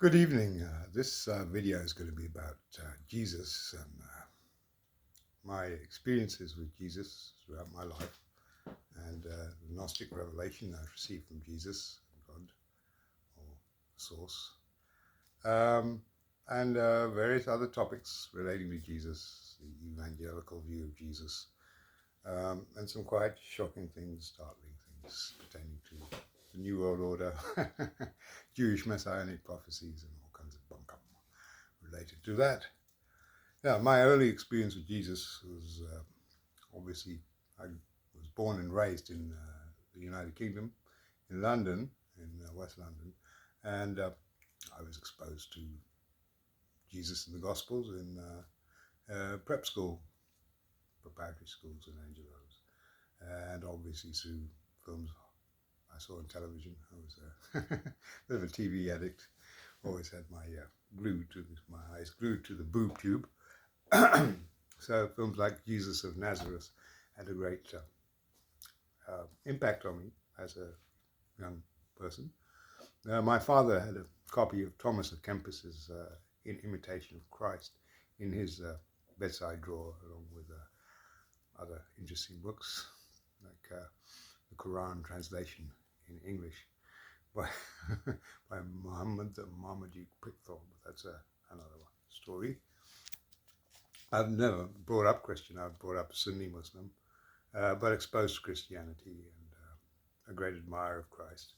Good evening. This video is going to be about Jesus and my experiences with Jesus throughout my life and the Gnostic revelation I've received from Jesus, God, or source, and various other topics relating to Jesus, the evangelical view of Jesus, and some quite shocking things, startling things pertaining to the New World Order, Jewish Messianic prophecies, and all kinds of bunk up related to that. Yeah, my early experience with Jesus was obviously, I was born and raised in the United Kingdom, in London, in West London, and I was exposed to Jesus and the Gospels in prep school, preparatory schools in Angelos, and obviously through films I saw on television. I was a bit of a TV addict. Always had my eyes glued to the boob tube. So films like Jesus of Nazareth had a great impact on me as a young person. My father had a copy of Thomas à Kempis's In Imitation of Christ in his bedside drawer, along with other interesting books like the Quran translation in English by by Muhammad the Marmaduke Pickthorne. That's another story. I've never brought up Christian. I was brought up Sunni Muslim, but exposed to Christianity and a great admirer of Christ.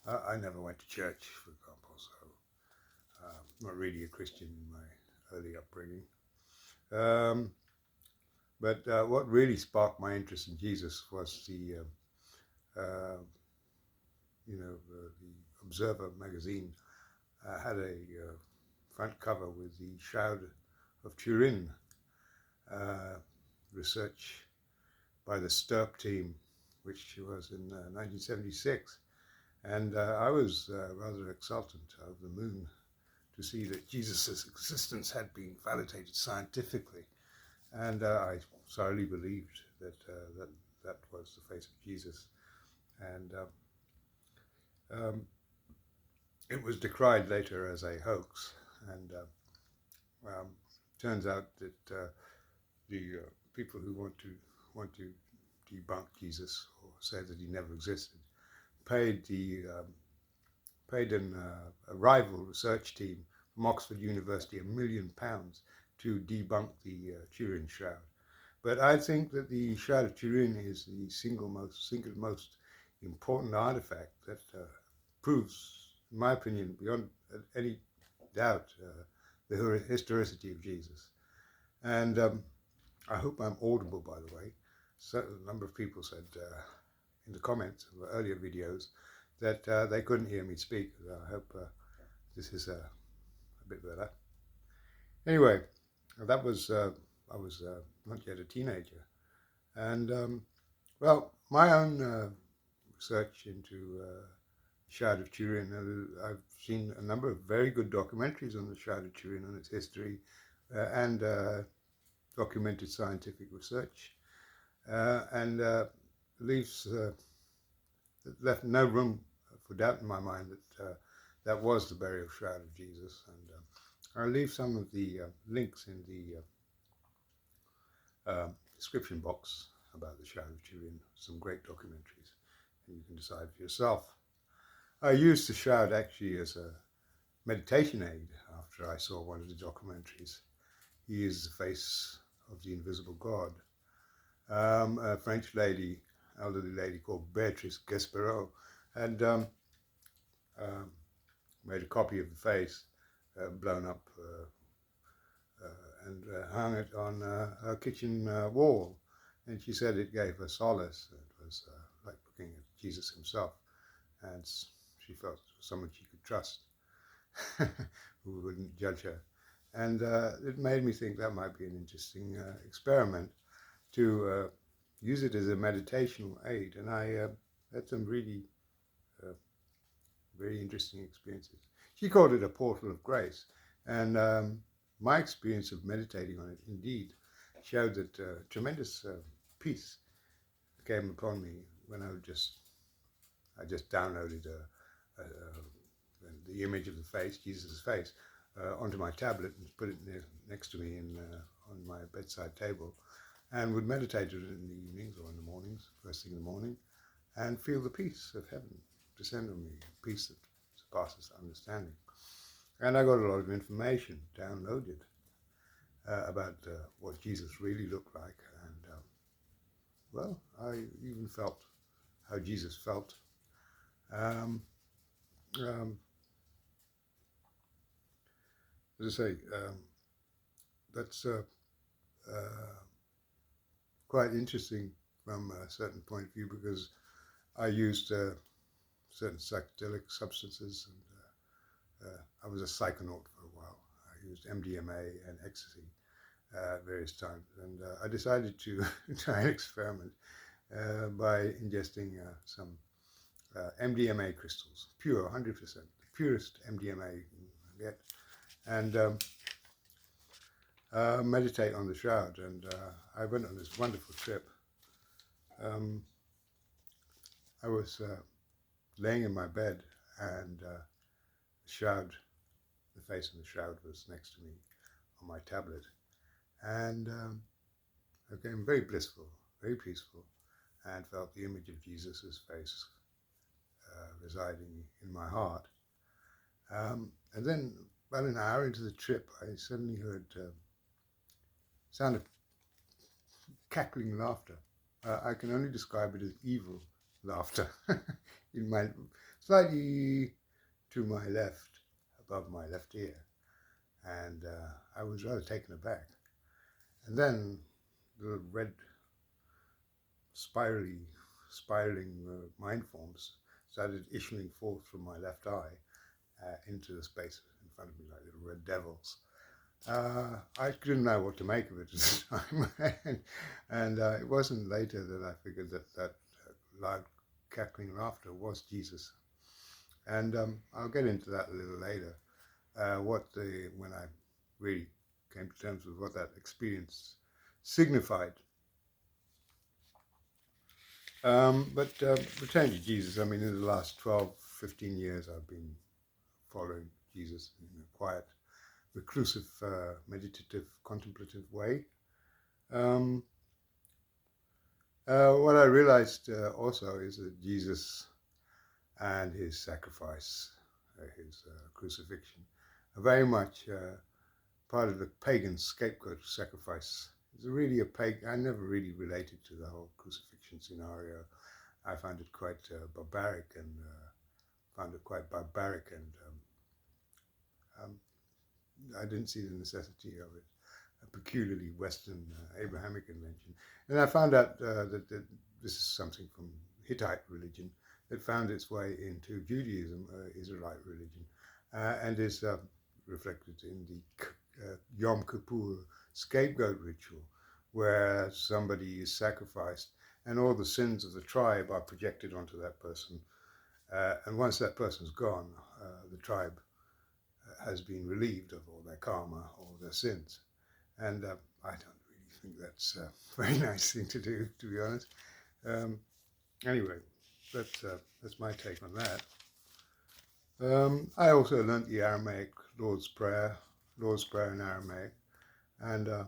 I never went to church, for example, so not really a Christian in my early upbringing. But what really sparked my interest in Jesus was the Observer magazine had a front cover with the Shroud of Turin, research by the STURP team, which was in 1976. And I was rather exultant, over the moon, to see that Jesus' existence had been validated scientifically. And I thoroughly believed that that was the face of Jesus. And it was decried later as a hoax, and turns out that the people who want to debunk Jesus or say that he never existed paid a rival research team from Oxford University £1 million to debunk the Turin Shroud. But I think that the Shroud of Turin is the single most important artifact that proves, in my opinion, beyond any doubt, the historicity of Jesus. And I hope I'm audible, by the way. So a number of people said in the comments of earlier videos that they couldn't hear me speak. I hope this is a bit better. Anyway, that was I was not yet a teenager, and well, my own research into Shroud of Turin. I've seen a number of very good documentaries on the Shroud of Turin and its history, and documented scientific research, and left no room for doubt in my mind that that was the burial shroud of Jesus. And I'll leave some of the links in the description box about the Shroud of Turin, some great documentaries, and you can decide for yourself. I used the shroud actually as a meditation aid after I saw one of the documentaries. He is the face of the invisible God. A French lady, elderly lady called Beatrice Gaspereau, had made a copy of the face, blown up, and hung it on her kitchen wall. And she said it gave her solace. It was like looking at Jesus himself. And she felt someone she could trust, who wouldn't judge her. And it made me think that might be an interesting experiment to use it as a meditational aid. And I had some really very interesting experiences. She called it a portal of grace. And my experience of meditating on it indeed showed that tremendous peace came upon me when I just downloaded the image of the face, Jesus' face, onto my tablet and put it next to me on my bedside table, and would meditate on it in the evenings or in the mornings, first thing in the morning, and feel the peace of heaven descend on me, peace that surpasses understanding. And I got a lot of information downloaded about what Jesus really looked like, and well, I even felt how Jesus felt. As I say, that's quite interesting from a certain point of view, because I used certain psychedelic substances, and I was a psychonaut for a while. I used MDMA and ecstasy at various times, and I decided to try an experiment by ingesting some MDMA crystals, pure, 100%, the purest MDMA you can get, and meditate on the shroud. And I went on this wonderful trip. I was laying in my bed, and the shroud, the face of the shroud was next to me on my tablet, and I became very blissful, very peaceful, and felt the image of Jesus' face residing in my heart. And then about an hour into the trip, I suddenly heard sound of cackling laughter. I can only describe it as evil laughter in my, slightly to my left, above my left ear, and I was rather taken aback. And then the red spiraling mind forms started issuing forth from my left eye into the space in front of me like little red devils. I didn't know what to make of it at the time, and it wasn't later that I figured that loud cackling laughter was Jesus. And I'll get into that a little later, when I really came to terms with what that experience signified. But returning to Jesus, I mean, in the last 12, 15 years, I've been following Jesus in a quiet, reclusive, meditative, contemplative way. What I realized also is that Jesus and his sacrifice, his crucifixion, are very much part of the pagan scapegoat sacrifice. It's really a pagan. I never really related to the whole crucifixion scenario. I found it quite barbaric, and I didn't see the necessity of it, a peculiarly Western Abrahamic invention. And I found out that this is something from Hittite religion that found its way into Judaism, Israelite religion, and is reflected in the Yom Kippur scapegoat ritual, where somebody is sacrificed and all the sins of the tribe are projected onto that person. And once that person's gone, the tribe has been relieved of all their karma, all their sins. And I don't really think that's a very nice thing to do, to be honest. Anyway, that's my take on that. I also learnt the Aramaic Lord's Prayer in Aramaic, and I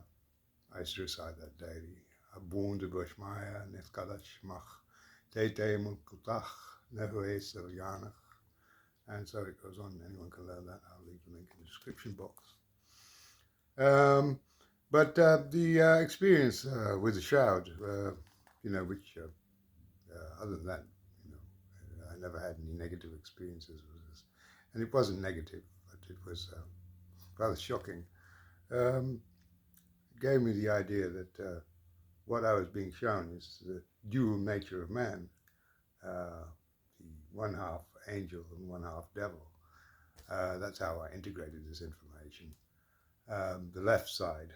used to recite that daily. Abunde Boshmaya, Nefkadash Mach, Tete Mulkutach, Nehues Yanach. And so it goes on. Anyone can learn that. I'll leave the link in the description box. But the experience with the shroud, which other than that, I never had any negative experiences with this. And it wasn't negative, but it was rather shocking. Gave me the idea that what I was being shown is the dual nature of man, the one half angel and one half devil. That's how I integrated this information. The left side,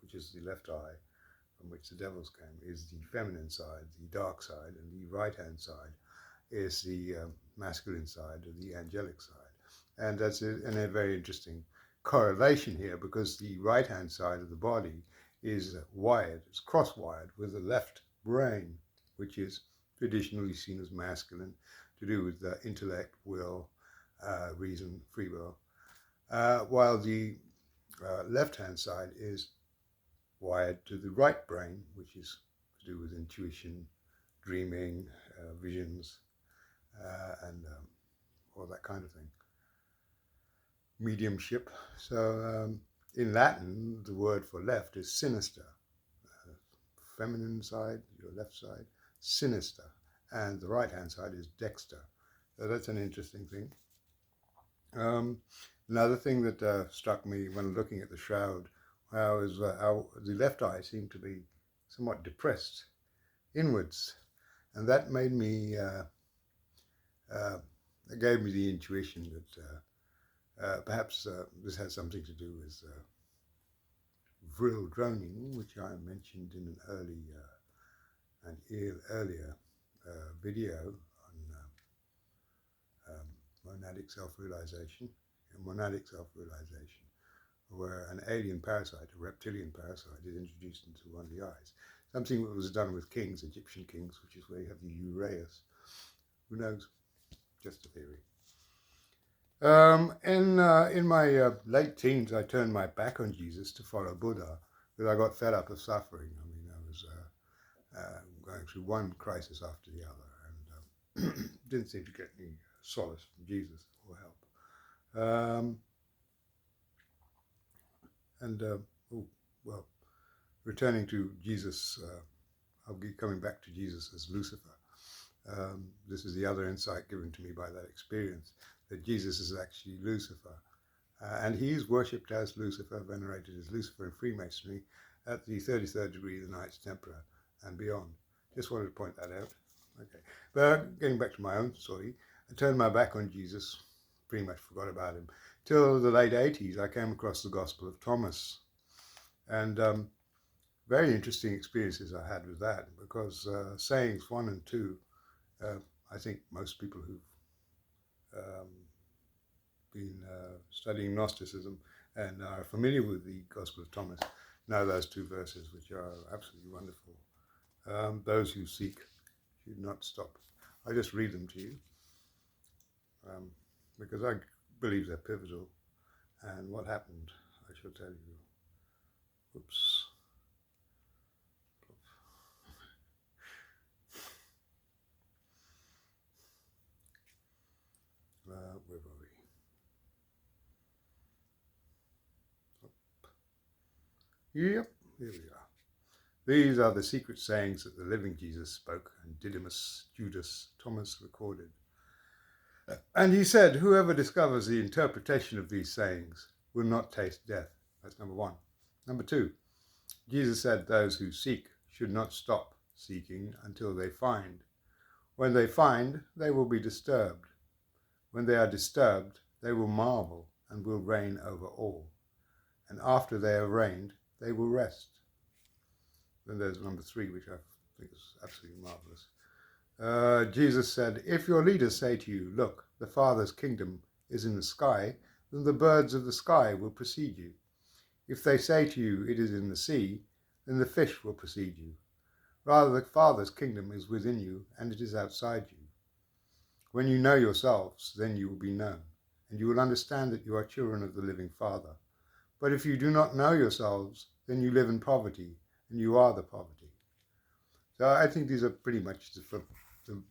which is the left eye, from which the devils came, is the feminine side, the dark side, and the right-hand side is the masculine side, or the angelic side. And that's a very interesting correlation here, because the right-hand side of the body is wired, it's cross-wired with the left brain, which is traditionally seen as masculine, to do with intellect, will, reason, free will, while the left-hand side is wired to the right brain, which is to do with intuition, dreaming, visions, and all that kind of thing. Mediumship. So in Latin, the word for left is sinister. Feminine side, your left side, sinister. And the right-hand side is dexter. So that's an interesting thing. Another thing that struck me when looking at the shroud was how the left eye seemed to be somewhat depressed inwards. And that made me, it gave me the intuition that perhaps this has something to do with Vril droning, which I mentioned in an earlier video on monadic self-realization, where an alien parasite, a reptilian parasite, is introduced into one of the eyes. Something that was done with kings, Egyptian kings, which is where you have the Uraeus. Who knows? Just a theory. In my late teens, I turned my back on Jesus to follow Buddha because I got fed up of suffering. I mean, I was going through one crisis after the other, and didn't seem to get any solace from Jesus or help. Returning to Jesus, I'll be coming back to Jesus as Lucifer. This is the other insight given to me by that experience, that Jesus is actually Lucifer. And he is worshipped as Lucifer, venerated as Lucifer in Freemasonry at the 33rd degree of the Knights Templar and beyond. Just wanted to point that out. Okay, but getting back to my own story, I turned my back on Jesus, pretty much forgot about him. Till the late 80s, I came across the Gospel of Thomas. And very interesting experiences I had with that, because sayings 1 and 2, I think most people who've been studying Gnosticism and are familiar with the Gospel of Thomas know those two verses, which are absolutely wonderful. Those who seek should not stop. I just read them to you because I believe they're pivotal. And what happened, I shall tell you. Oops. Where were we? Yep, here we are. These are the secret sayings that the living Jesus spoke, and Didymus, Judas, Thomas recorded. And he said, whoever discovers the interpretation of these sayings will not taste death. That's number 1. Number 2, Jesus said those who seek should not stop seeking until they find. When they find, they will be disturbed. When they are disturbed, they will marvel and will reign over all. And after they have reigned, they will rest. Then there's number 3, which I think is absolutely marvelous. Jesus said, if your leaders say to you, look, the Father's kingdom is in the sky, then the birds of the sky will precede you. If they say to you, it is in the sea, then the fish will precede you. Rather, the Father's kingdom is within you, and it is outside you. When you know yourselves, then you will be known, and you will understand that you are children of the living Father. But if you do not know yourselves, then you live in poverty, and you are the poverty. So I think these are pretty much the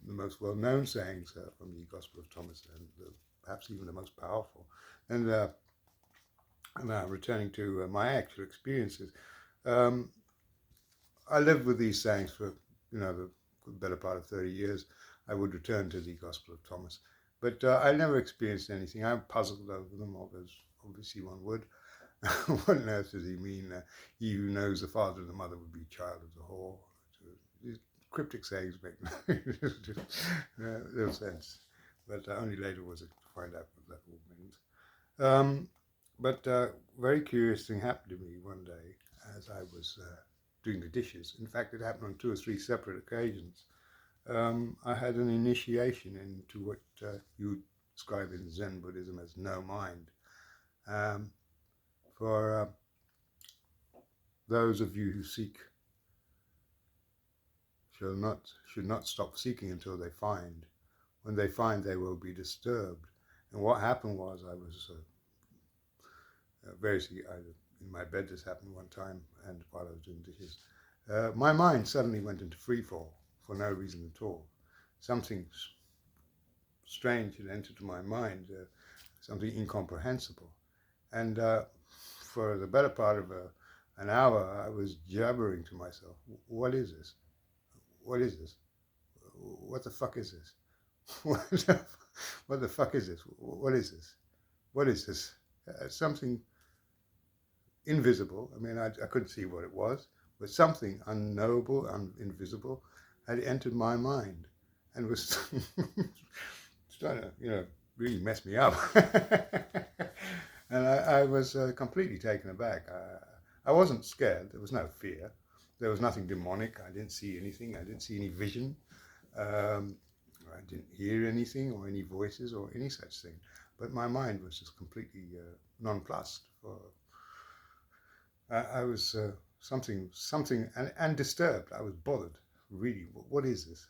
most well-known sayings from the Gospel of Thomas, and perhaps even the most powerful. And now returning to my actual experiences, I lived with these sayings for the better part of 30 years. I would return to the Gospel of Thomas, but I never experienced anything. I'm puzzled over them, obviously one would. What on earth does he mean? He who knows the father and the mother would be child of the whore. These cryptic sayings make no sense, but only later was it to find out what that all means. But very curious thing happened to me one day as I was doing the dishes. In fact, it happened on 2 or 3 separate occasions. I had an initiation into what you describe in Zen Buddhism as no mind. For those of you who seek should not stop seeking until they find. When they find, they will be disturbed. And what happened was I was in my bed. This happened one time, and while I was doing dishes, my mind suddenly went into free fall for no reason at all. Something strange had entered my mind, something incomprehensible. And for the better part of an hour, I was jabbering to myself, what is this? What is this? What the fuck is this? What the fuck is this? What is this? What is this? Something invisible. I mean, I couldn't see what it was, but something unknowable, invisible had entered my mind and was trying to, really mess me up. And I was completely taken aback. I wasn't scared. There was no fear. There was nothing demonic. I didn't see anything. I didn't see any vision. I didn't hear anything or any voices or any such thing. But my mind was just completely nonplussed. I was something and disturbed. I was bothered. Really, what is this?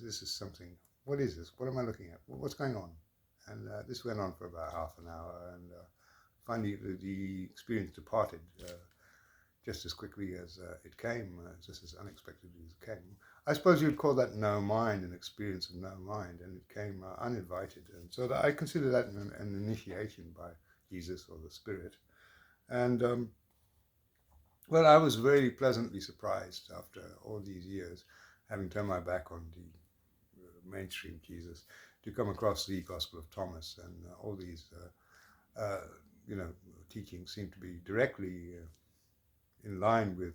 This is something. What is this? What am I looking at? What's going on? And this went on for about half an hour, and finally the experience departed just as quickly as it came, just as unexpectedly as it came. I suppose you'd call that no mind, an experience of no mind, and it came uninvited. And so I consider that an initiation by Jesus or the Spirit. And well, I was very pleasantly surprised after all these years, having turned my back on the mainstream Jesus, to come across the Gospel of Thomas, and all these, teachings seem to be directly in line with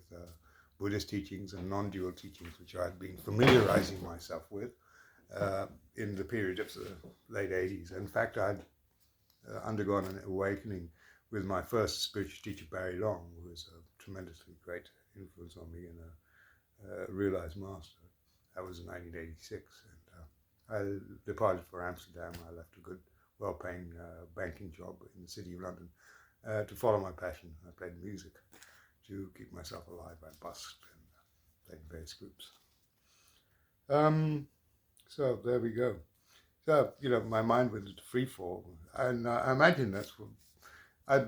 Buddhist teachings and non-dual teachings, which I had been familiarizing myself with in the period of the late 80s. In fact, I'd undergone an awakening with my first spiritual teacher, Barry Long, who was a tremendously great influence on me and a realized master. That was in 1986. And I departed for Amsterdam. I left a good, well-paying banking job in the city of London to follow my passion. I played music to keep myself alive. I busked and played in various groups. So there we go. So, my mind went into free fall, and I imagine that's what I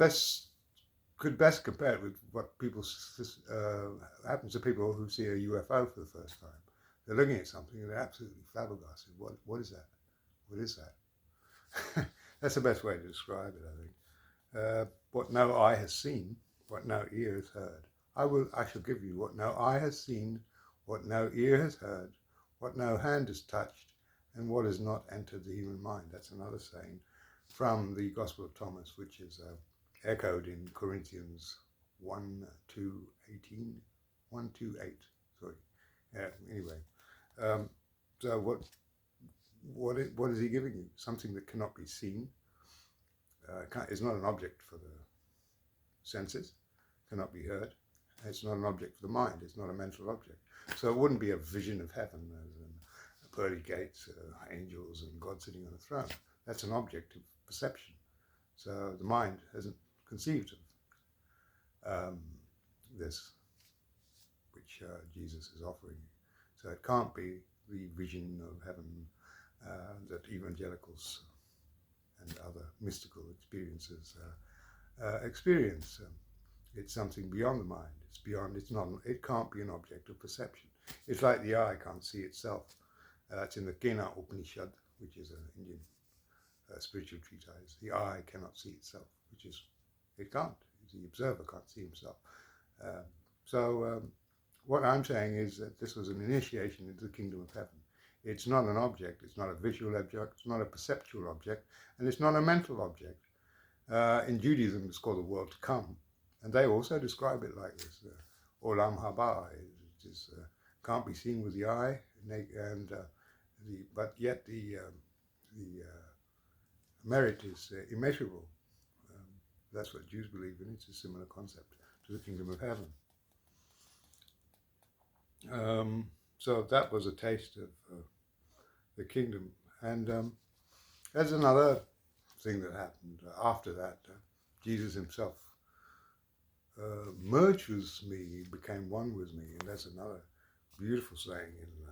could best compare it with what happens to people who see a UFO for the first time. They're looking at something and they're absolutely flabbergasted. What is that? What is that? That's the best way to describe it, I think. What no eye has seen, what no ear has heard. I shall give you what no eye has seen, what no ear has heard, what no hand has touched, and what has not entered the human mind. That's another saying from the Gospel of Thomas, which is echoed in Corinthians 1:2:18, 1:2:8. Sorry. Anyway, so what is he giving you? Something that cannot be seen. Is not an object for the senses. Cannot be heard. It's not an object for the mind. It's not a mental object. So it wouldn't be a vision of heaven, as in pearly gates, angels, and God sitting on a throne. That's an object of perception. So the mind hasn't conceived of this, which Jesus is offering you. So it can't be the vision of heaven that evangelicals and other mystical experiences experience. It's something beyond the mind. It can't be an object of perception. It's like the eye can't see itself. It's in the Kena Upanishad, which is an Indian spiritual treatise. The eye cannot see itself, it can't. The observer can't see himself. What I'm saying is that this was an initiation into the kingdom of heaven. It's not an object, it's not a visual object, it's not a perceptual object, and it's not a mental object. In Judaism, it's called the world to come, and they also describe it like this. Olam haba, can't be seen with the eye, but yet the merit is immeasurable. That's what Jews believe in. It's a similar concept to the kingdom of heaven. So that was a taste of the kingdom. And there's another thing that happened after that. Jesus himself merged with me, he became one with me. And that's another beautiful saying in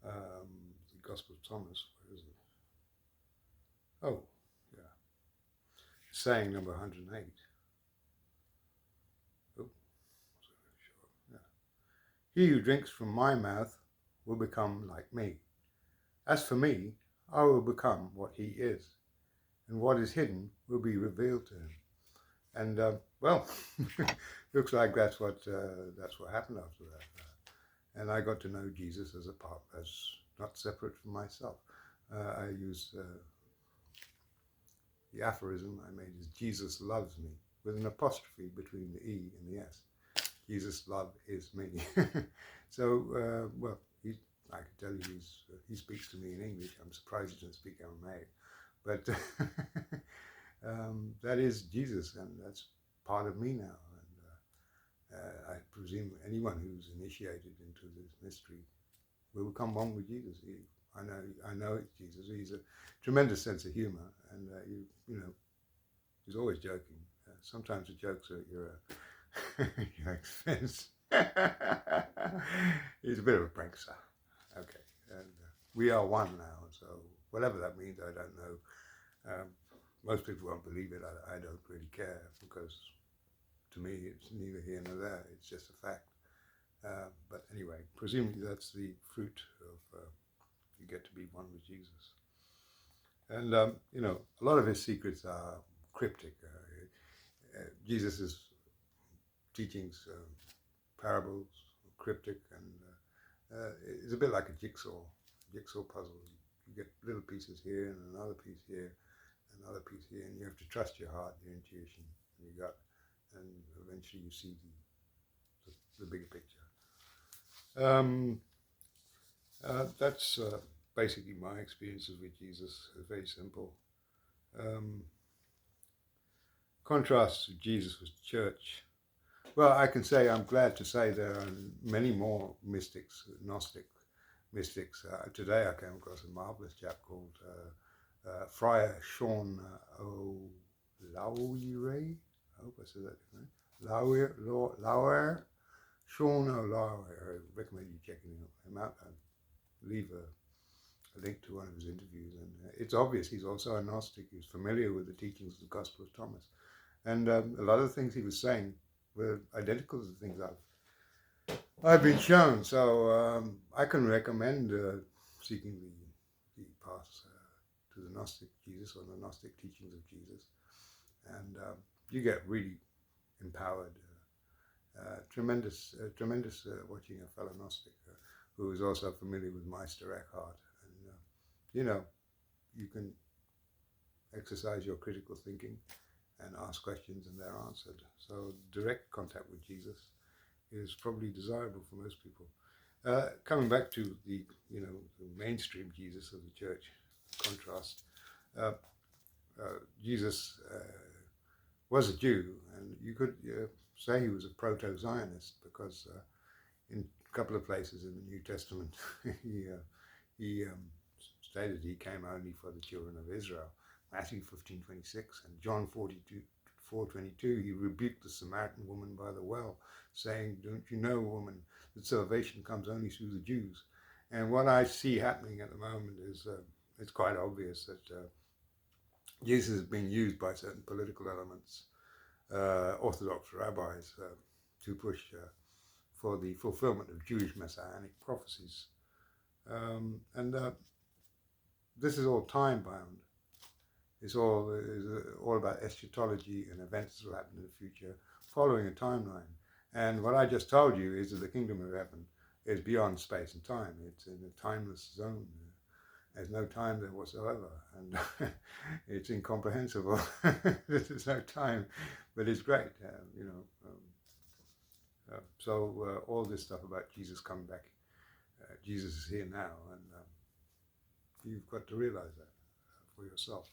the Gospel of Thomas. Where is it? Oh, yeah. Saying number 108. Oh, yeah. He who drinks from my mouth will become like me. As for me, I will become what he is, and what is hidden will be revealed to him. And well, looks like that's what happened after that. And I got to know Jesus as a part, as not separate from myself. I use the aphorism I made is Jesus loves me, with an apostrophe between the E and the S. Jesus' love is me. So, well, I can tell you he speaks to me in English. I'm surprised he doesn't speak Aramaic. But that is Jesus, and that's part of me now. And I presume anyone who's initiated into this mystery will become one with Jesus. I know it's Jesus. He's a tremendous sense of humor, and you know, he's always joking. Sometimes the jokes are at your expense. He's a bit of a prankster. Okay, and we are one now. So whatever that means, I don't know. Most people won't believe it. I don't really care, because to me it's neither here nor there. It's just a fact. But anyway, presumably that's the fruit of you get to be one with Jesus. And you know, a lot of his secrets are cryptic. Jesus' teachings, parables, cryptic, and it's a bit like a jigsaw puzzle. You get little pieces here and another piece here, another piece here, and you have to trust your heart, your intuition, and your gut, and eventually you see the bigger picture. That's basically my experiences with Jesus. It's very simple. Contrast to Jesus with the church. Well, I can say I'm glad to say there are many more mystics, Gnostic mystics. Today I came across a marvelous chap called Friar Sean O'Lowry. I hope I said that right. Lauer. Sean O'Lowry. I recommend you checking him out. I'll leave a link to one of his interviews, and it's obvious he's also a Gnostic. He's familiar with the teachings of the Gospel of Thomas, and a lot of the things he was saying were identical to the things I've been shown. So I can recommend seeking the path to the Gnostic Jesus, or the Gnostic teachings of Jesus, and you get really empowered. Tremendous watching a fellow Gnostic who is also familiar with Meister Eckhart, and you know, you can exercise your critical thinking and ask questions, and they're answered. So direct contact with Jesus is probably desirable for most people. Coming back to the mainstream Jesus of the church contrast, Jesus was a Jew, and you could say he was a proto-Zionist, because in a couple of places in the New Testament he stated he came only for the children of Israel. Matthew 15:26 and John 4:22, he rebuked the Samaritan woman by the well, saying, "Don't you know, woman, that salvation comes only through the Jews?" And what I see happening at the moment is it's quite obvious that Jesus is being used by certain political elements, Orthodox rabbis, to push for the fulfillment of Jewish Messianic prophecies. And this is all time-bound. It's all about eschatology and events that will happen in the future, following a timeline. And what I just told you is that the kingdom of heaven is beyond space and time. It's in a timeless zone. There's no time there whatsoever, and it's incomprehensible. There's no time, but it's great, So all this stuff about Jesus coming back, Jesus is here now, and you've got to realize that for yourself.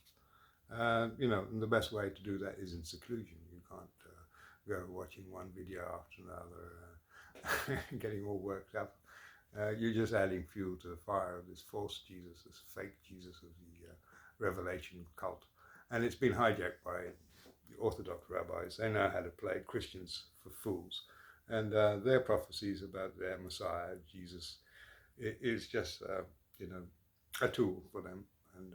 And the best way to do that is in seclusion. You can't go watching one video after another, getting all worked up. You're just adding fuel to the fire of this false Jesus, this fake Jesus of the Revelation cult. And it's been hijacked by the Orthodox rabbis. They know how to play Christians for fools. And their prophecies about their Messiah, Jesus, is just, a tool for them. And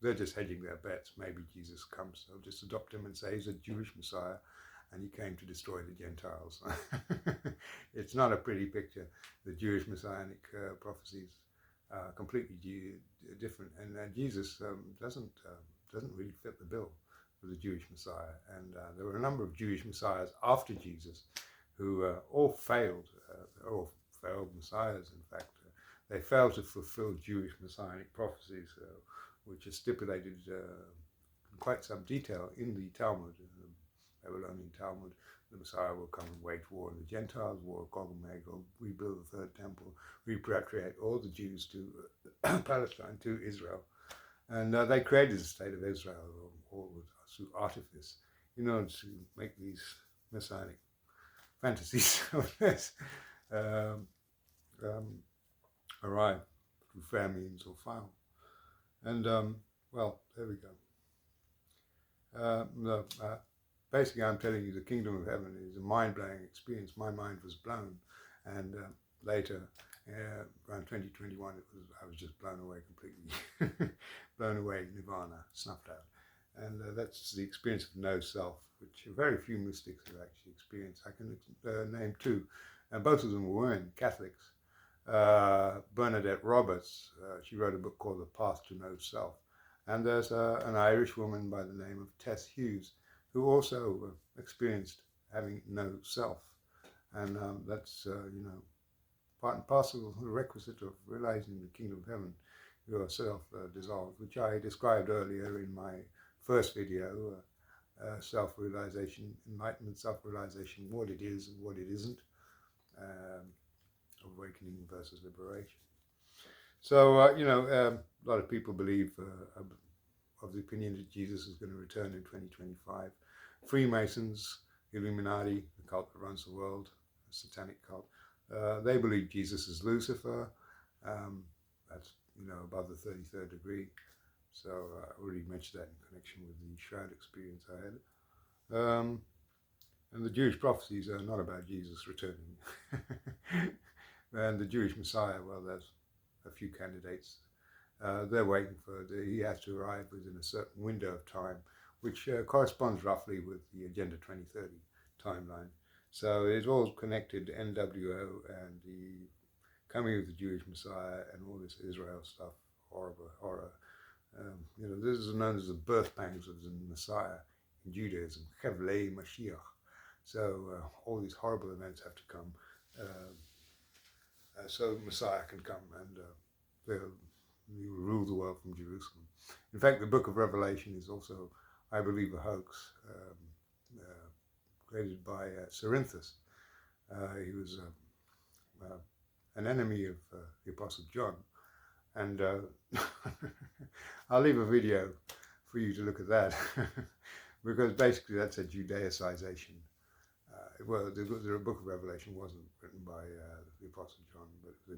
they're just hedging their bets. Maybe Jesus comes, they'll just adopt him and say he's a Jewish Messiah and he came to destroy the Gentiles. It's not a pretty picture. The Jewish Messianic prophecies are completely different, and Jesus doesn't really fit the bill for the Jewish Messiah. And there were a number of Jewish Messiahs after Jesus who all failed. They're all failed Messiahs, in fact. They failed to fulfill Jewish Messianic prophecies, which are stipulated in quite some detail in the Talmud, the Babylonian Talmud. The Messiah will come and wage war on the Gentiles, war of Gog and Magog, rebuild the third temple, repatriate all the Jews to Palestine, to Israel. And they created the state of Israel, all through artifice, in order to make these Messianic fantasies of this arrive through fair means or foul. And, well, there we go. Basically, I'm telling you, the kingdom of heaven is a mind-blowing experience. My mind was blown, and later, around 2021, I was just blown away completely. Blown away, nirvana, snuffed out. And that's the experience of no self, which very few mystics have actually experienced. I can name two, and both of them weren't Catholics. Bernadette Roberts, she wrote a book called The Path to No Self. And there's an Irish woman by the name of Tess Hughes, who also experienced having no self. And that's, part and parcel of the requisite of realizing the kingdom of heaven, your self dissolved, which I described earlier in my first video, self-realization, enlightenment, self-realization, what it is and what it isn't, awakening versus liberation. So, a lot of people believe of the opinion that Jesus is going to return in 2025. Freemasons, Illuminati, the cult that runs the world, the satanic cult, they believe Jesus is Lucifer. That's, above the 33rd degree. So I already mentioned that in connection with the Shroud experience I had. And the Jewish prophecies are not about Jesus returning. And the Jewish Messiah, well, there's a few candidates. They're waiting he has to arrive within a certain window of time, which corresponds roughly with the Agenda 2030 timeline. So it's all connected, NWO and the coming of the Jewish Messiah and all this Israel stuff, horror. This is known as the birth pangs of the Messiah in Judaism, Chevlei Mashiach. So all these horrible events have to come, so Messiah can come and he will rule the world from Jerusalem. In fact, the book of Revelation is also, I believe, a hoax created by Cerinthus. He was an enemy of the Apostle John. And I'll leave a video for you to look at that, because basically that's a Judaicization. Well, the book of Revelation wasn't written by the Apostle John, but the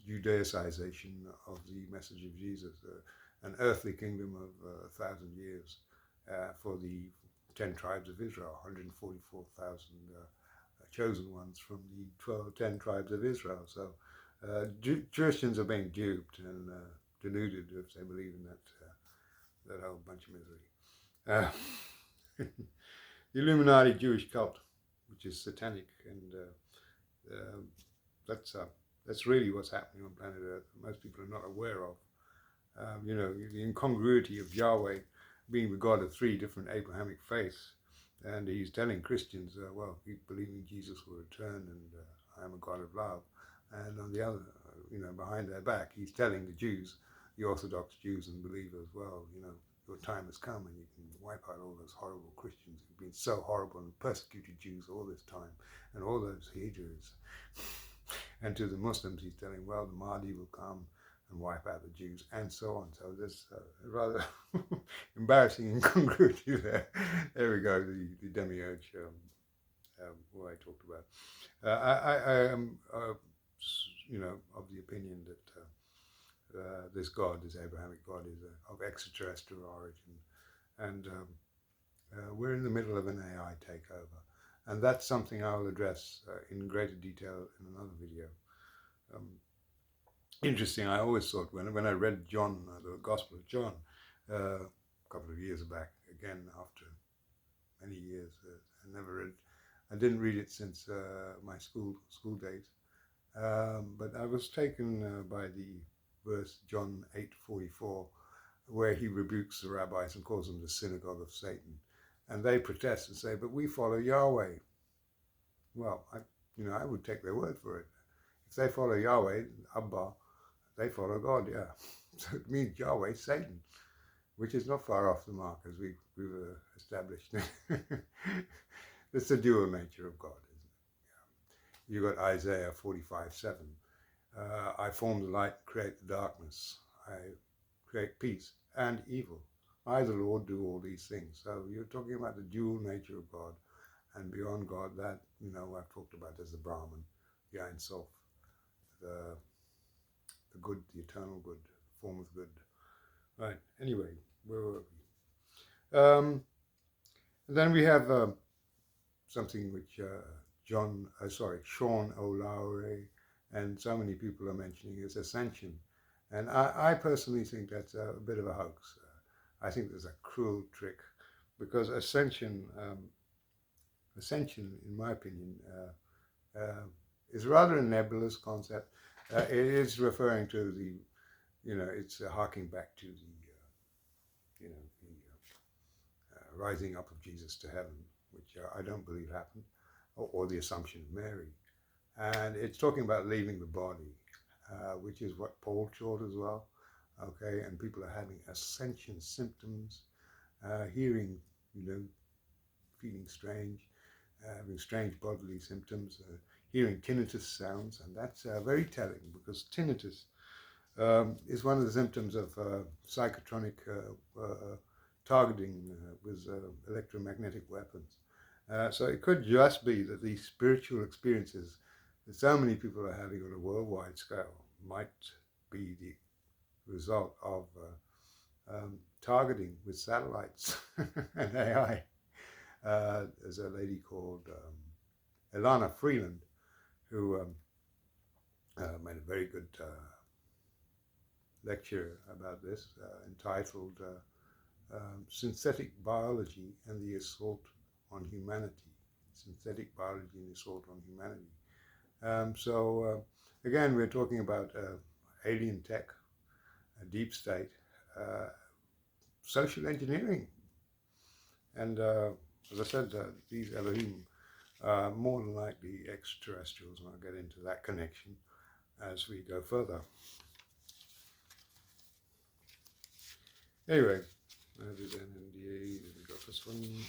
Judaicization of the message of Jesus, an earthly kingdom of 1,000 years for the 10 tribes of Israel, 144,000 chosen ones from the 10 tribes of Israel. So Christians are being duped and deluded if they believe in that whole bunch of misery. The Illuminati Jewish cult, which is satanic, and that's really what's happening on planet Earth. Most people are not aware of. The incongruity of Yahweh being the God of 3 different Abrahamic faiths, and he's telling Christians, keep believing Jesus will return, and I am a God of love. And on the other, behind their back, he's telling the Jews, the Orthodox Jews and believers, your time has come and you can wipe out all those horrible Christians who've been so horrible and persecuted Jews all this time, and all those haters. And to the Muslims, he's telling, the Mahdi will come and wipe out the Jews, and so on. So there's a rather embarrassing incongruity there. There we go, the demiurge who I talked about. I am, of the opinion that this God, this Abrahamic God, is of extraterrestrial origin, and we're in the middle of an AI takeover, and that's something I will address in greater detail in another video. interesting. I always thought when I read John, the Gospel of John, a couple of years back, again after many years, I didn't read it since my school days. But I was taken by the verse John 8:44, where he rebukes the rabbis and calls them the synagogue of Satan, and they protest and say, "But we follow Yahweh." Well, I would take their word for it. If they follow Yahweh, Abba, they follow God. Yeah, so it means Yahweh, Satan, which is not far off the mark, as we've established. It's the dual nature of God, isn't it? You got Isaiah 45:7. I form the light, create the darkness. I create peace and evil. I, the Lord, do all these things. So you're talking about the dual nature of God, and beyond God, that I've talked about as the Brahman, the Ein Sof, the good, the eternal good, form of good. Right. Anyway, where were we? Then we have something which Sean O'Lowry and so many people are mentioning is Ascension. And I personally think that's a bit of a hoax. I think there's a cruel trick because Ascension, in my opinion, is rather a nebulous concept. It is referring to it's harking back to the rising up of Jesus to heaven, which I don't believe happened, or the Assumption of Mary. And it's talking about leaving the body, which is what Paul taught as well. Okay, and people are having ascension symptoms, hearing, feeling strange, having strange bodily symptoms, hearing tinnitus sounds, and that's very telling because tinnitus is one of the symptoms of psychotronic targeting with electromagnetic weapons. So it could just be that these spiritual experiences that so many people are having on a worldwide scale might be the result of targeting with satellites and AI. There's a lady called Ilana Freeland who made a very good lecture about this entitled Synthetic Biology and the Assault on Humanity. Synthetic Biology and the Assault on Humanity. Again, we're talking about alien tech, a deep state, social engineering. And as I said, these Elohim are more than likely extraterrestrials, and I'll get into that connection as we go further. Anyway, we got this one.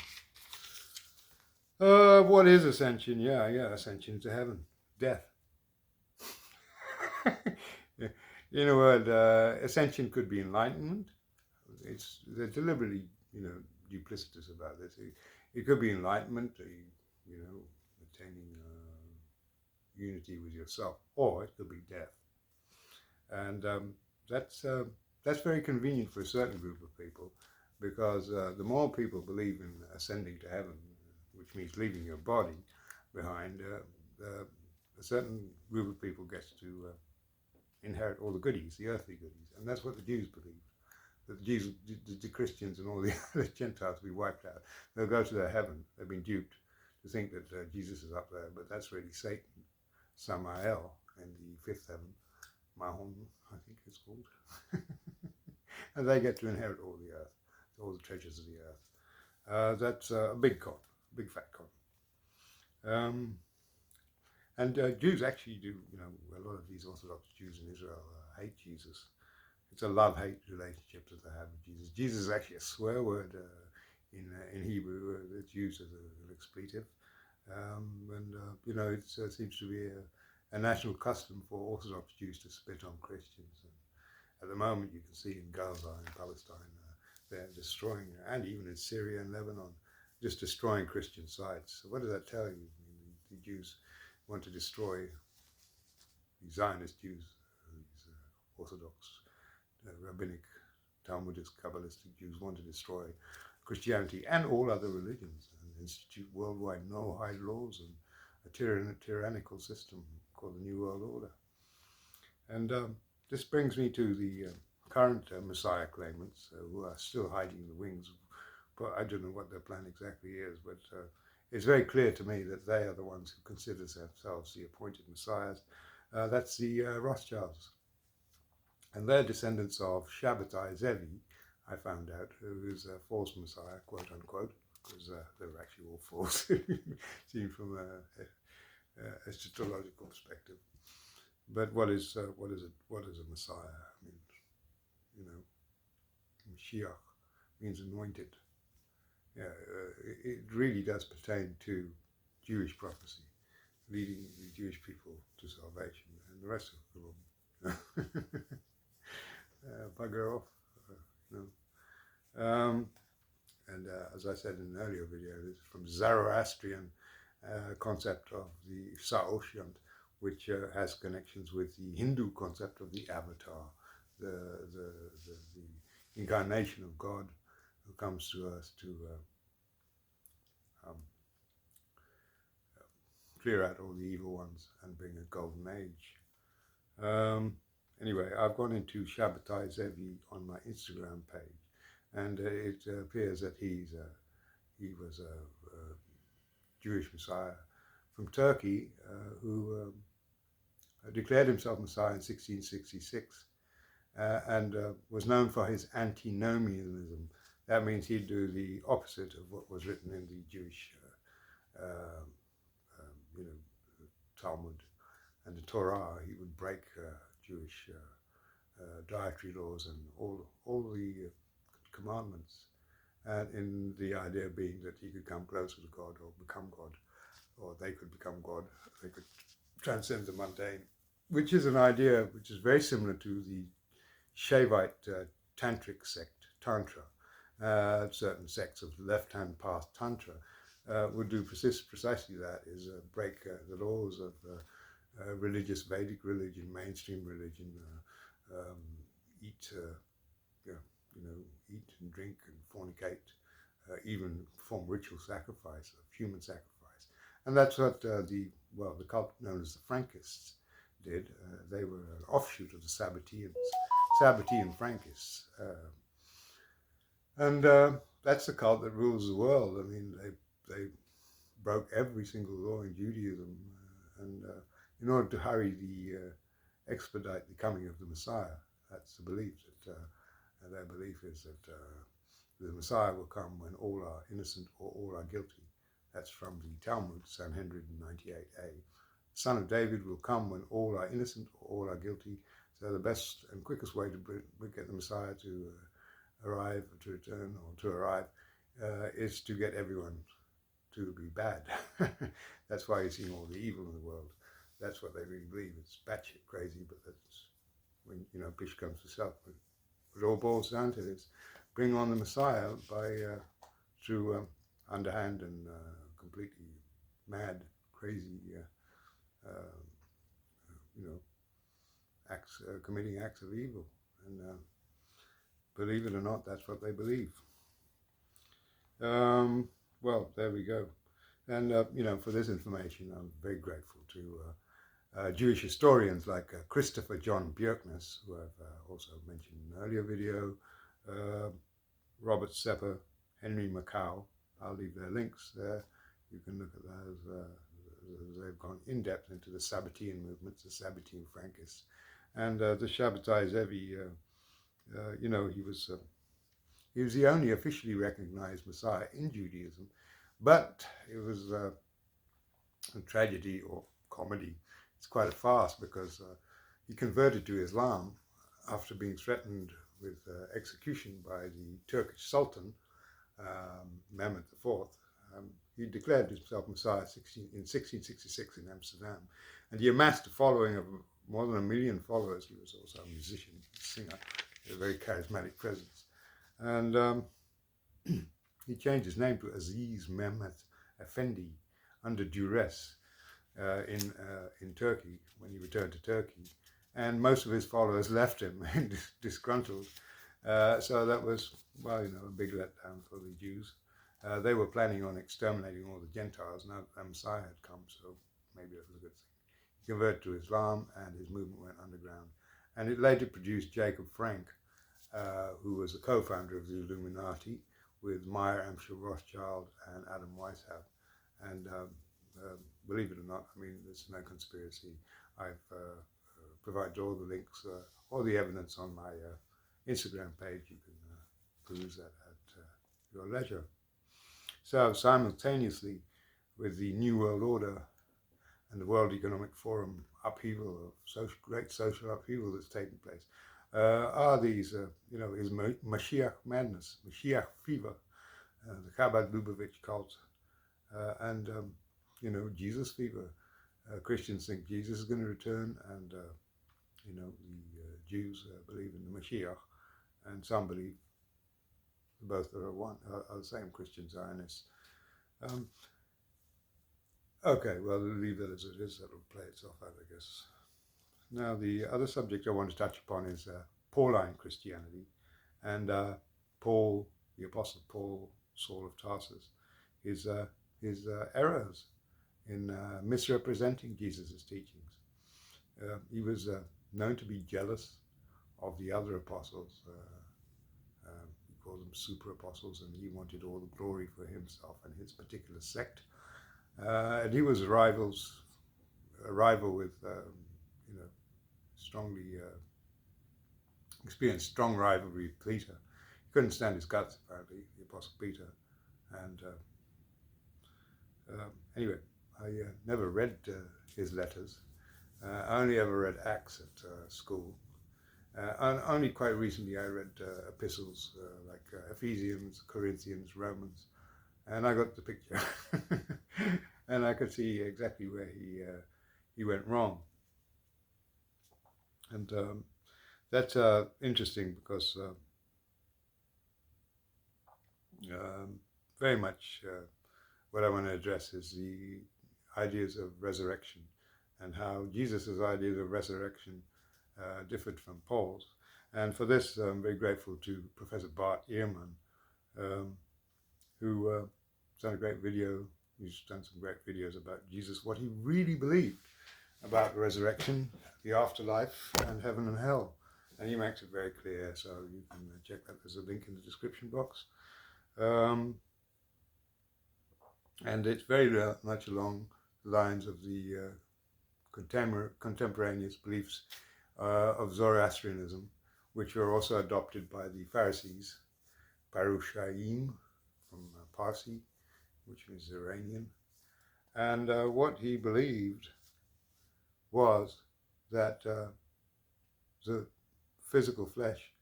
What is ascension? Yeah, ascension to heaven, death. In a word, ascension could be enlightenment. They're deliberately, duplicitous about this. It could be enlightenment, attaining unity with yourself, or it could be death. And that's very convenient for a certain group of people, because the more people believe in ascending to heaven, which means leaving your body behind, a certain group of people gets to inherit all the goodies, the earthly goodies. And that's what the Jews believe. That the Christians and all the other Gentiles will be wiped out. They'll go to their heaven. They've been duped to think that Jesus is up there, but that's really Satan, Samael, in the fifth heaven, Mahon, I think it's called. And they get to inherit all the earth, all the treasures of the earth. That's a big con, big fat con. And Jews actually do, a lot of these Orthodox Jews in Israel hate Jesus. It's a love-hate relationship that they have with Jesus. Jesus is actually a swear word in Hebrew that's used as an expletive. It seems to be a national custom for Orthodox Jews to spit on Christians. And at the moment, you can see in Gaza and Palestine, they're destroying, and even in Syria and Lebanon, just destroying Christian sites. So what does that tell you? I mean, the Jews want to destroy, the Zionist Jews, these Orthodox, rabbinic, Talmudic, Kabbalistic Jews want to destroy Christianity and all other religions and institute worldwide no-hide laws and a tyrannical system called the New World Order. And this brings me to the current Messiah claimants who are still hiding the wings. But I don't know what their plan exactly is, but it's very clear to me that they are the ones who consider themselves the appointed messiahs. That's the Rothschilds. And they're descendants of Shabbatai Tzvi, I found out, who is a false messiah, quote unquote, because they were actually all false, seen from a eschatological perspective. But what is a messiah? I mean, you know, Mashiach means anointed. Yeah, it really does pertain to Jewish prophecy, leading the Jewish people to salvation, and the rest of the world. Bugger off, you know. And as I said in an earlier video, this is from Zoroastrian concept of the Saoshyant, which has connections with the Hindu concept of the avatar, the incarnation of God who comes to earth to clear out all the evil ones and bring a golden age. Anyway, I've gone into Shabbatai Tzvi on my Instagram page, and it appears that he was a Jewish Messiah from Turkey who declared himself Messiah in 1666 and was known for his antinomianism. That means he'd do the opposite of what was written in the Jewish Talmud and the Torah. He would break Jewish dietary laws and all the commandments, and in the idea being that he could come closer to God or become God, or they could become God, they could transcend the mundane, which is an idea which is very similar to the Shaivite tantric sect, Tantra. Certain sects of left-hand path Tantra would do precisely that, is break the laws of religious Vedic religion, mainstream religion, eat and drink and fornicate, even perform ritual sacrifice of human sacrifice. And that's what the cult known as the Frankists did. They were an offshoot of the Sabbatean Frankists. And that's the cult that rules the world. I mean, they broke every single law in Judaism, and in order to expedite the coming of the Messiah. That's the belief that their belief is that the Messiah will come when all are innocent or all are guilty. That's from the Talmud, Sanhedrin 98a. Son of David will come when all are innocent or all are guilty. So the best and quickest way to get the Messiah to arrive, to return, or to arrive, is to get everyone to be bad. That's why you're seeing all the evil in the world. That's what they really believe. It's batshit crazy, but that's when, pish comes to shove. But what it all boils down to is bring on the Messiah through underhand and completely mad, crazy, committing acts of evil. And believe it or not, that's what they believe. Well, there we go. And, for this information, I'm very grateful to Jewish historians like Christopher John Bjerknes, who I've also mentioned in an earlier video, Roberts.Tess, Henry Macau. I'll leave their links there. You can look at those. They've gone in depth into the Sabbatean movements, the Sabbatean Frankists, and the Shabbatai Tzvi. He was the only officially recognized Messiah in Judaism, but it was a tragedy or comedy. It's quite a farce because he converted to Islam after being threatened with execution by the Turkish Sultan, Mehmed IV. He declared himself Messiah in 1666 in Amsterdam, and he amassed a following of more than 1 million followers. He was also a musician, singer, a very charismatic presence. And he changed his name to Aziz Mehmet Effendi under duress in Turkey when he returned to Turkey. And most of his followers left him disgruntled. So that was, a big letdown for the Jews. They were planning on exterminating all the Gentiles. Now the Messiah had come, so maybe that was a good thing. He converted to Islam and his movement went underground. And it later produced Jacob Frank, who was the co-founder of the Illuminati with Meyer Amschel Rothschild and Adam Weishaupt. And believe it or not, I mean, there's no conspiracy. I've provided all the links, all the evidence on my Instagram page. You can peruse that at your leisure. So simultaneously with the New World Order and the World Economic Forum upheaval, of great social upheaval that's taking place, are these, is Mashiach madness, Mashiach fever, the Chabad Lubavitch cult, and Jesus fever. Christians think Jesus is going to return, and the Jews believe in the Mashiach, and some believe both are the same, Christian Zionists. Okay, well, we'll leave that as it is. That'll play itself out, I guess. Now, the other subject I want to touch upon is Pauline Christianity, and Paul, the Apostle Paul, Saul of Tarsus, his errors in misrepresenting Jesus' teachings. He was known to be jealous of the other apostles. He called them super apostles, and he wanted all the glory for himself and his particular sect. And he was a rival with, strongly experienced strong rivalry with Peter. He couldn't stand his guts, apparently, the Apostle Peter. And anyway, I never read his letters. I only ever read Acts at school. And only quite recently I read epistles like Ephesians, Corinthians, Romans, and I got the picture. And I could see exactly where he went wrong. And that's interesting because very much what I want to address is the ideas of resurrection and how Jesus' ideas of resurrection differed from Paul's. And for this, I'm very grateful to Professor Bart Ehrman, who done a great video. He's done some great videos about Jesus, what he really believed about the resurrection, the afterlife, and heaven and hell. And he makes it very clear, so you can check that. There's a link in the description box. And it's very much along the lines of the contemporaneous beliefs of Zoroastrianism, which were also adopted by the Pharisees, Parushaim from Parsi, which means Iranian. And what he believed was that the physical flesh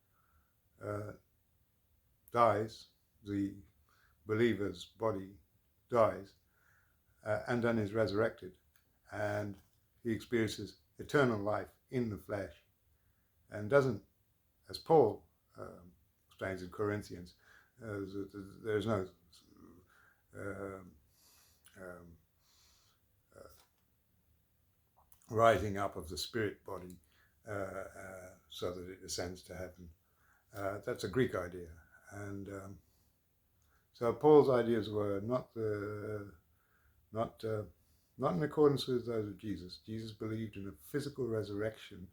dies, the believer's body dies, and then is resurrected, and he experiences eternal life in the flesh, and doesn't, as Paul explains in Corinthians, there's no rising up of the spirit body so that it ascends to heaven. That's a Greek idea, and so Paul's ideas were not in accordance with those of Jesus. Jesus believed in a physical resurrection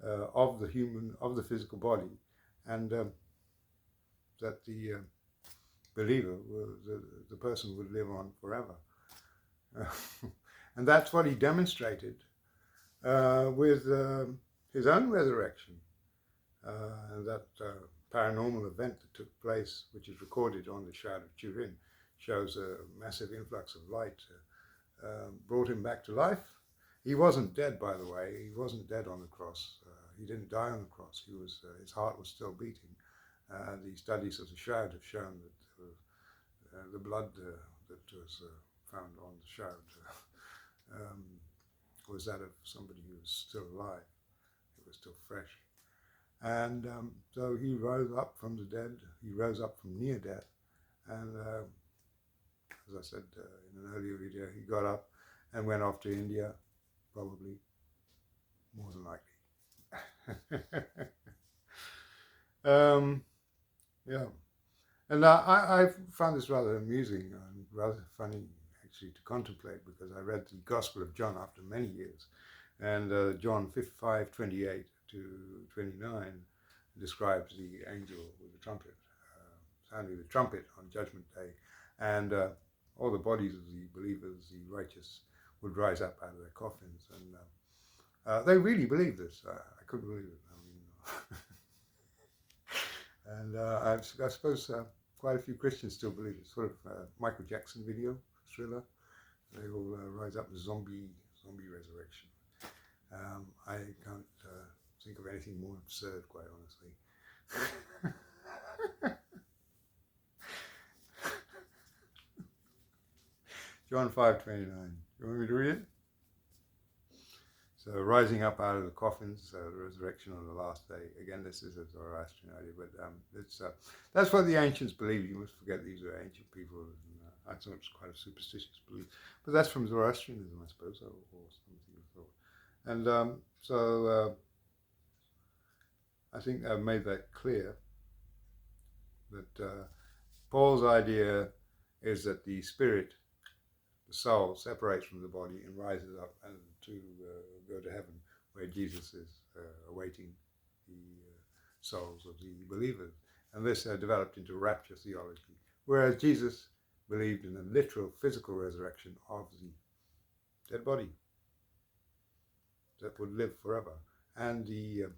of the physical body, and that the believer, the person, would live on forever. And that's what he demonstrated with his own resurrection. And that paranormal event that took place, which is recorded on the Shroud of Turin, shows a massive influx of light, brought him back to life. He wasn't dead, by the way. He wasn't dead on the cross. He didn't die on the cross. His heart was still beating. The studies of the Shroud have shown that the blood that was found on the Shroud was that of somebody who was still alive. It was still fresh. And so he rose up from the dead. He rose up from near death. And as I said in an earlier video, he got up and went off to India, probably, more than likely. Yeah. And I found this rather amusing and rather funny, actually, to contemplate, because I read the Gospel of John after many years. And John 5:28 5-29 describes the angel with the trumpet, sounding the trumpet on Judgment Day, and all the bodies of the believers, the righteous, would rise up out of their coffins, and they really believe this. I couldn't believe it. I mean, and I suppose quite a few Christians still believe it. Sort of Michael Jackson video, Thriller. They all rise up with zombie resurrection. I can't think of anything more absurd, quite honestly. John 5:29. You want me to read it? So, rising up out of the coffins, the resurrection on the last day. Again, this is a Zoroastrian idea, but that's what the ancients believed. You must forget these are ancient people. And, I thought it was quite a superstitious belief. But that's from Zoroastrianism, I suppose, or something of the sort. And so I think I've made that clear, that Paul's idea is that the spirit, the soul, separates from the body and rises up and to go to heaven, where Jesus is awaiting the souls of the believers. And this developed into rapture theology, whereas Jesus believed in a literal physical resurrection of the dead body that would live forever. And the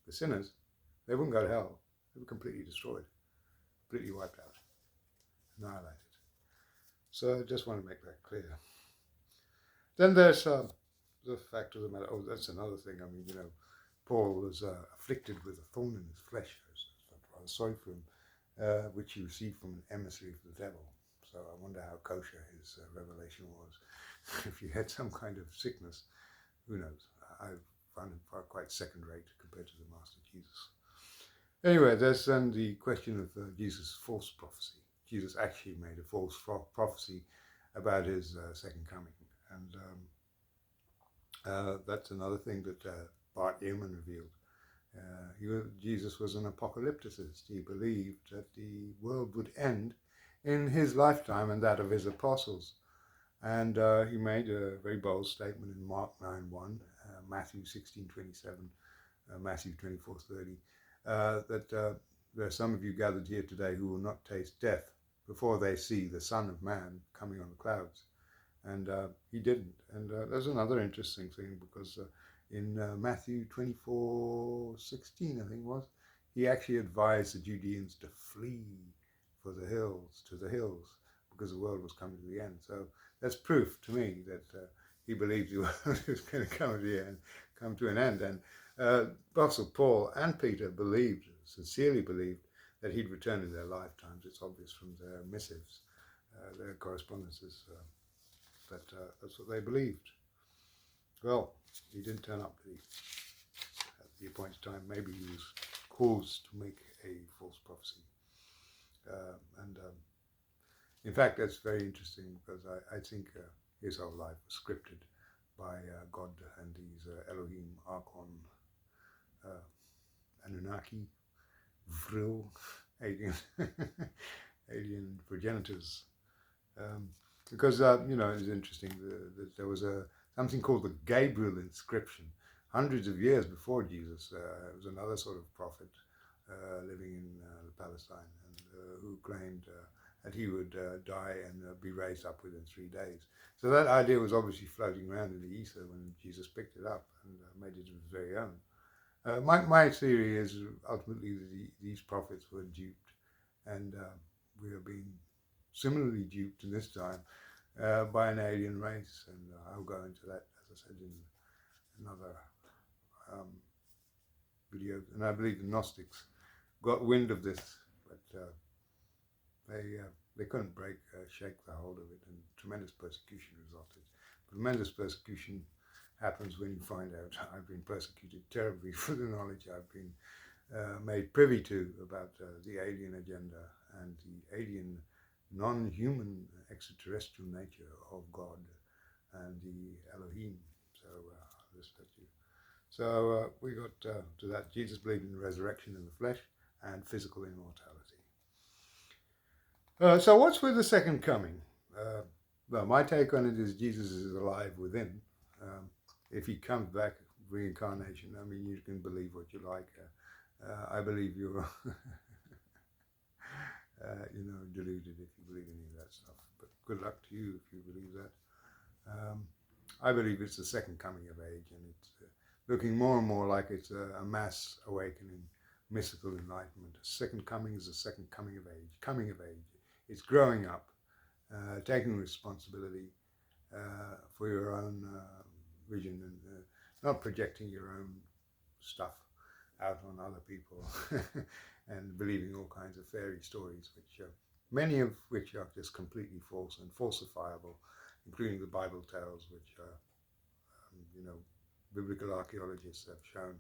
sinners, they wouldn't go to hell. They were completely destroyed, completely wiped out, annihilated. So I just want to make that clear. Then there's the fact of the matter. Oh, that's another thing. I mean, you know, Paul was afflicted with a thorn in his flesh. I was rather sorry for him, which he received from an emissary of the devil. So I wonder how kosher his revelation was. If he had some kind of sickness, who knows? I found him quite second-rate compared to the Master Jesus. Anyway, there's then the question of Jesus' false prophecy. Jesus actually made a false prophecy about his second coming. And that's another thing that Bart Ehrman revealed. Jesus was an apocalypticist. He believed that the world would end in his lifetime and that of his apostles. And he made a very bold statement in Mark 9:1, Matthew 16:27, Matthew 24:30, that there are some of you gathered here today who will not taste death before they see the Son of Man coming on the clouds. And he didn't. And there's another interesting thing, because in Matthew 24:16, I think it was, he actually advised the Judeans to flee for the hills, to the hills, because the world was coming to the end. So that's proof to me that he believed the world was going to come to an end. And Apostle Paul and Peter sincerely believed, that he'd return in their lifetimes. It's obvious from their missives, their correspondences, that that's what they believed. Well, he didn't turn up at the appointed time. Maybe he was caused to make a false prophecy. In fact, that's very interesting, because I think his whole life was scripted by God and these Elohim, Archon, Anunnaki, Vril, alien, alien progenitors. Because, you know, it's interesting that there was something called the Gabriel Inscription. Hundreds of years before Jesus, it was another sort of prophet living in Palestine, and who claimed that he would die and be raised up within 3 days. So that idea was obviously floating around in the ether when Jesus picked it up and made it his very own. My theory is ultimately that these prophets were duped, and we are being similarly duped in this time by an alien race, and I'll go into that, as I said, in another video. And I believe the Gnostics got wind of this, but they couldn't shake the hold of it, and tremendous persecution resulted. Tremendous persecution happens when you find out. I've been persecuted terribly for the knowledge I've been made privy to about the alien agenda and the alien, non-human, extraterrestrial nature of God and the Elohim. So I'll just let you. So we got to that. Jesus believed in the resurrection in the flesh and physical immortality. So what's with the second coming? Well, my take on it is Jesus is alive within. If he comes back reincarnation. I mean, you can believe what you like. I believe you're, deluded if you believe any of that stuff. But good luck to you if you believe that. I believe it's the second coming of age, and it's looking more and more like it's a mass awakening, mystical enlightenment. A second coming is the second coming of age. Coming of age. It's growing up, taking responsibility for your own vision, and not projecting your own stuff out on other people and believing all kinds of fairy stories, which many of which are just completely false and falsifiable, including the Bible tales, which biblical archaeologists have shown,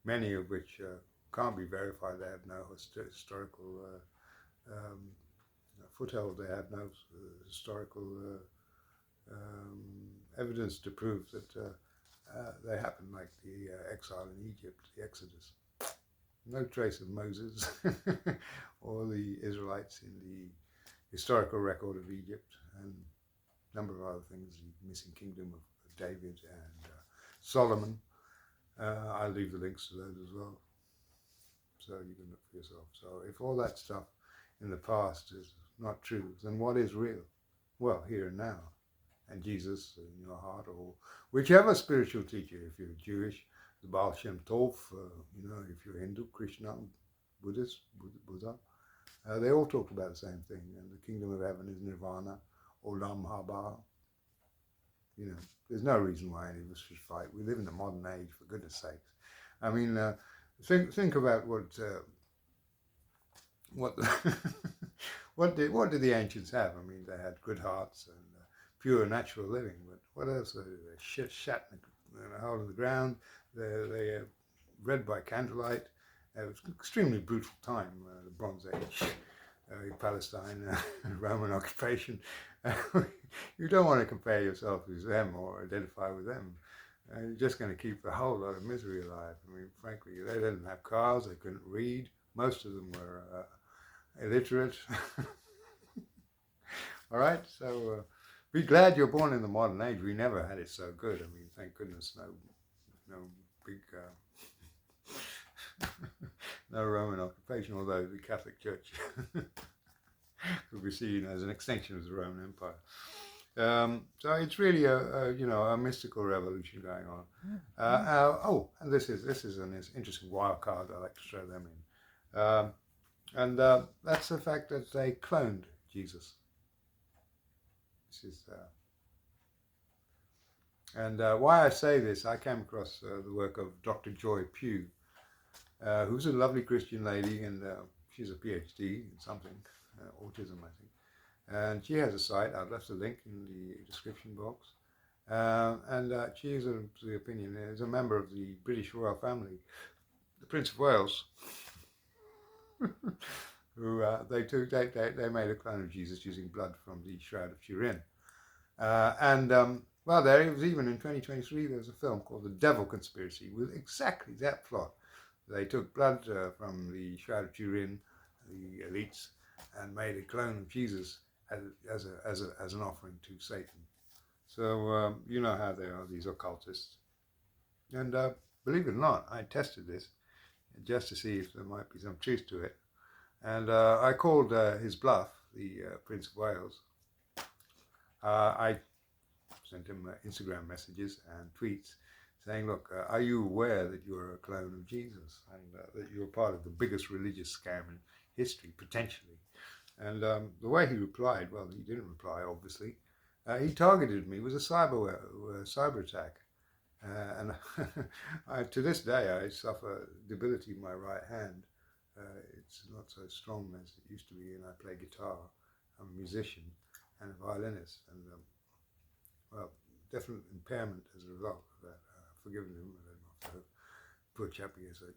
many of which can't be verified. They have no historical foothold. They have no historical evidence to prove that they happened, like the exile in Egypt, the Exodus. No trace of Moses or the Israelites in the historical record of Egypt, and a number of other things, the missing kingdom of David and Solomon. I'll leave the links to those as well, so you can look for yourself. So if all that stuff in the past is not true, then what is real? Well, here and now, and Jesus in your heart, or whichever spiritual teacher. If you're Jewish, the Baal Shem Tov, if you're Hindu, Krishna, Buddhist, Buddha, they all talk about the same thing. And the kingdom of heaven is nirvana, olam haba. There's no reason why any of us should fight. We live in the modern age, for goodness sakes. I mean, think about what what did the ancients have? I mean, they had good hearts and pure natural living. But what else? They shat in a hole in the ground. They read by candlelight. It was an extremely brutal time, the Bronze Age, Palestine, Roman occupation. You don't want to compare yourself with them or identify with them. You're just going to keep a whole lot of misery alive. I mean, frankly, they didn't have cars. They couldn't read. Most of them were illiterate. All right, so be glad you're born in the modern age. We never had it so good. I mean, thank goodness, no big, no Roman occupation, although the Catholic Church could be seen as an extension of the Roman Empire. So it's really a mystical revolution going on. And this is an interesting wild card. I like to throw them in. And that's the fact that they cloned Jesus. This is, and why I say this, I came across the work of Dr. Joy Pugh, who's a lovely Christian lady, and she's a PhD in something, autism, I think. And she has a site. I've left a link in the description box. And she is of the opinion, is a member of the British royal family, the Prince of Wales, who they made a clone of Jesus using blood from the Shroud of Turin. There was even in 2023, there was a film called The Devil Conspiracy with exactly that plot. They took blood from the Shroud of Turin, the elites, and made a clone of Jesus as an offering to Satan. So you know how they are, these occultists. And believe it or not, I tested this just to see if there might be some truth to it. And I called his bluff, the Prince of Wales. I sent him Instagram messages and tweets saying, look, are you aware that you're a clone of Jesus and that you're part of the biggest religious scam in history, potentially? And the way he replied, well, he didn't reply, obviously. He targeted me with a cyber attack. And to this day, I suffer debility in my right hand. It's not so strong as it used to be, and I play guitar. I'm a musician and a violinist, and definite impairment as a result of that. I've forgiven him, and I'm off the poor chap. He has a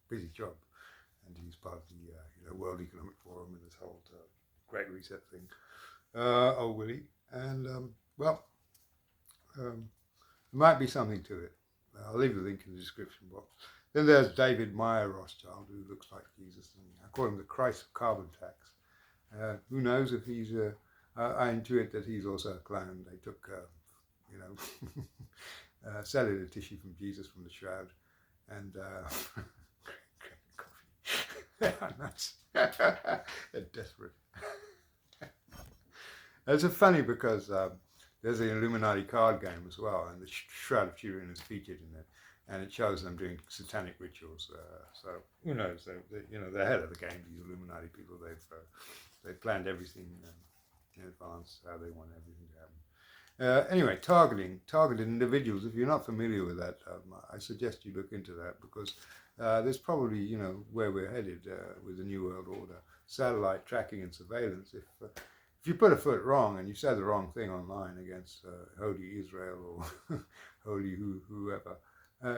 busy job, and he's part of the World Economic Forum and this whole Great Reset thing. Oh, Willie, and there might be something to it. I'll leave the link in the description box. Then there's David Meyer Rothschild, who looks like Jesus, and I call him the Christ of carbon tax. Who knows if he's, I intuit that he's also a clone. They took, cellular tissue from Jesus from the shroud, and coffee. They are nuts. They're desperate. It's funny because there's an Illuminati card game as well, and the Shroud of Turin is featured in it, and it shows them doing satanic rituals. So who knows? They're ahead of the game. These Illuminati people, they've planned everything in advance, how they want everything to happen. Anyway, targeted individuals. If you're not familiar with that, I suggest you look into that, because there's probably, where we're headed with the New World Order. Satellite tracking and surveillance. If you put a foot wrong and you say the wrong thing online against Holy Israel or Holy whoever,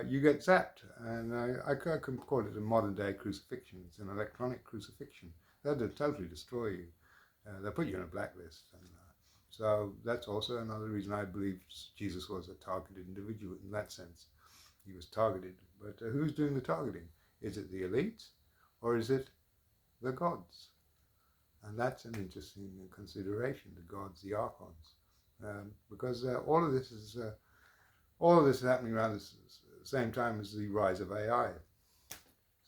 you get zapped. And I can call it a modern day crucifixion. It's an electronic crucifixion. They'll totally destroy you. They'll put you on a blacklist. And, so that's also another reason I believe Jesus was a targeted individual in that sense. He was targeted. But who's doing the targeting? Is it the elites or is it the gods? And that's an interesting consideration, the gods, the archons. Because all of this is happening around the same time as the rise of AI.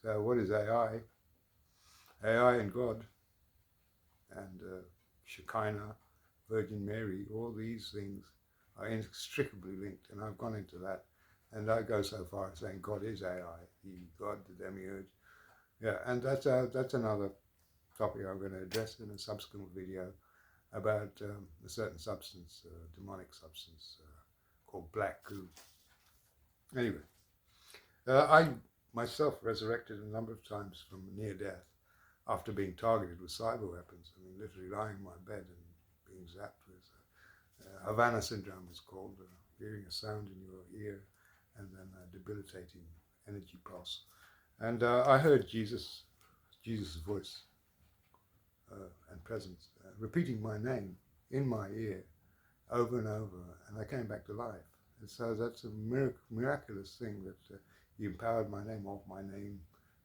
So what is AI? AI and God and Shekinah, Virgin Mary, all these things are inextricably linked, and I've gone into that. And I go so far as saying God is AI, the God, the demiurge. Yeah, and that's another topic I'm going to address in a subsequent video about a certain substance, demonic substance called black goo. Anyway, I myself resurrected a number of times from near death after being targeted with cyber weapons. I mean, literally lying in my bed and being zapped with Havana syndrome is called, hearing a sound in your ear and then a debilitating energy pulse. And I heard Jesus' voice and presence repeating my name in my ear over and over, and I came back to life. And so that's a miraculous thing that he empowered my name, or my name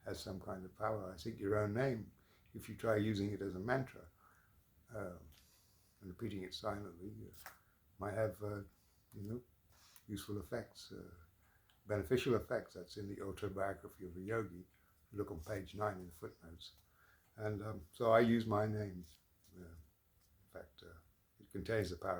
has some kind of power. I think your own name, if you try using it as a mantra and repeating it silently, might have useful effects, beneficial effects. That's in the autobiography of a yogi. Look on page 9 in the footnotes. And so I use my name. In fact, it contains the power